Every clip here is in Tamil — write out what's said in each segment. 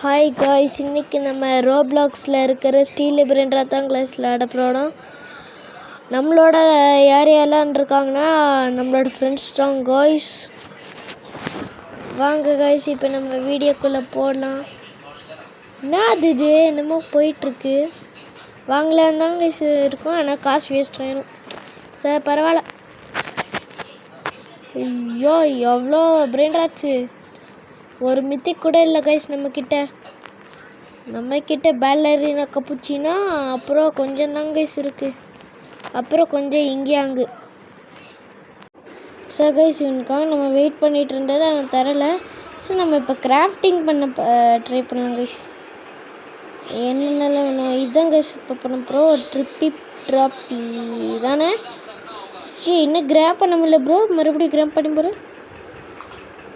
ஹாய் காய்ஸ், இன்றைக்கி நம்ம ரோப்ளாக்ஸில் இருக்கிற ஸ்டீல் லிபரேண்டராக தான் கிளாஸில் ஆட போகிறோம். நம்மளோட யார் யாரெல்லாம் இருக்காங்கன்னா நம்மளோட ஃப்ரெண்ட்ஸ் தான் காய்ஸ். வாங்க காய்ஸ், இப்போ நம்ம வீடியோக்குள்ளே போடலாம். என்ன இது என்னமோ போயிட்டுருக்கு. வாங்கலாம் தான் காய்ஸ் இருக்கும், ஆனால் காசு வேஸ்ட் ஆகிடும். சார் பரவாயில்ல. ஐயோ எவ்வளோ பிரெயின்ராச்சு. ஒரு மித்திக் கூட இல்லை கைஸ் நம்மக்கிட்ட பேலரினா கப்புச்சினா அப்புறம் கொஞ்சம் தான் கைஸ் இருக்குது. அப்புறம் கொஞ்சம் இங்கே அங்கே. ஸோ கைஸ் இவனுக்காக நம்ம வெயிட் பண்ணிகிட்டு இருந்தது அவன் தரலை. ஸோ நம்ம இப்போ கிராஃப்டிங் பண்ண ட்ரை பண்ணலாம் கைஸ். என்னென்னலாம் வேணும் இதுதான் கைஸ் இப்போ பண்ண போகிறோம். ட்ராப்பி தானே. சரி இன்னும் கிராப் பண்ண முடியல ப்ரோ. மறுபடியும் கிராப் பண்ணி போகிறேன்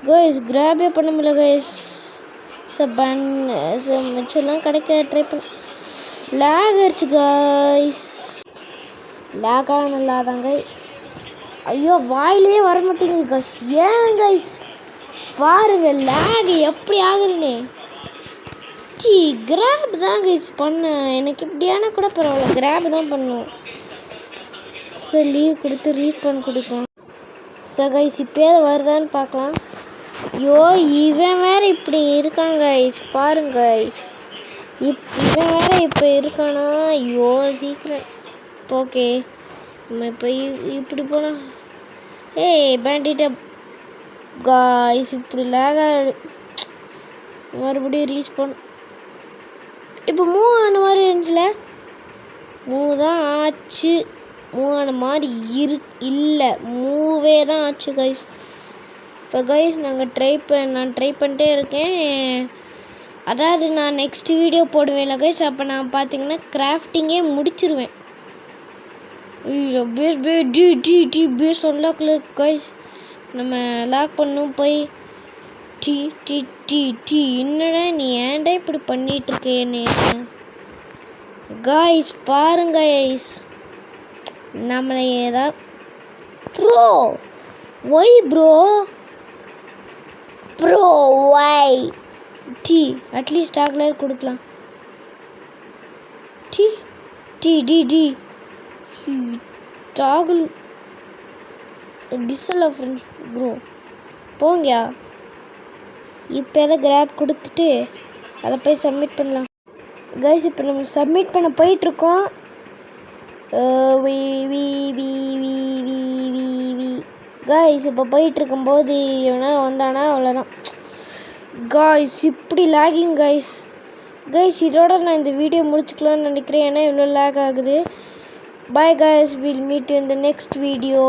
கைஸ். கிராபே பண்ண முடியல கைஸ். மிச்சம்லாம் கிடைக்க ட்ரை பண்ண லேக் ஆயிடுச்சு கைஸ். லேக் ஆனதாங்க. ஐயோ வாயிலே வர மாட்டேங்குது கைஸ். ஏன் கைஸ் பாருங்க லேக் எப்படி ஆகுதுன்னு. கிராப் தான் கைஸ் பண்ணேன். எனக்கு இப்படியான கூட பரவாயில்ல, கிராப் தான் பண்ணும். ஸோ லீவ் கொடுத்து ரீஃபண்ட் கொடுக்கும். ஸோ கைஸ் இப்போ வருதான்னு பார்க்கலாம். ஐயோ இவன் வேறு இப்படி இருக்காங்க கைஸ். பாருங்க கைஸ், இவன் வேறு இப்போ இருக்கானா. ஐயோ சீக்கிரம் ஓகே நம்ம இப்போ இப்படி போனால் பேண்டிட்ட கைஸ். இப்படி லேக மறுபடியும் ரீச் பண்ண. இப்போ மூவ் ஆன மாதிரி இருந்துச்சுல. மூவ் தான் ஆச்சு. மூவ் ஆன மாதிரி இல்லை, மூவே தான் ஆச்சு கைஸ். இப்போ கைஸ் நான் ட்ரை பண்ணிட்டே இருக்கேன். அதாவது நான் நெக்ஸ்ட் வீடியோ போடுவேன்ல கைஸ், அப்போ நான் பார்த்தீங்கன்னா கிராஃப்டிங்கே முடிச்சிருவேன். பேஸ் அன்லாக்ல கைஸ். நம்ம லாக் பண்ணும் போய் என்னடா நீ ஏன்டா இப்படி பண்ணிகிட்ருக்கேன்னு கைஸ். பாருங்க கைஸ், நம்மளை ஏதாவது ஒய் ப்ரோ ஒய் அட்லீஸ்ட் டாக்லர் கொடுக்கலாம். டாகுல் டிஸ்ஸல் ஃப்ரெண்ட்ஸ் ப்ரோ போங்கயா. இப்போ எதை கிராப் கொடுத்துட்டு அதை போய் சப்மிட் பண்ணலாம் கைஸ். இப்போ நம்ம சப்மிட் பண்ண போயிட்டுருக்கோம். கைஸ் இப்போ போயிட்டுருக்கும்போது இவனா வந்தானா அவ்வளோதான் கைஸ். இப்படி லேகிங் கைஸ். இதோட நான் இந்த வீடியோ முடிச்சுக்கலான்னு நினைக்கிறேன், ஏன்னா இவ்வளோ லேக் ஆகுது. Bye guys, will meet you in the next video.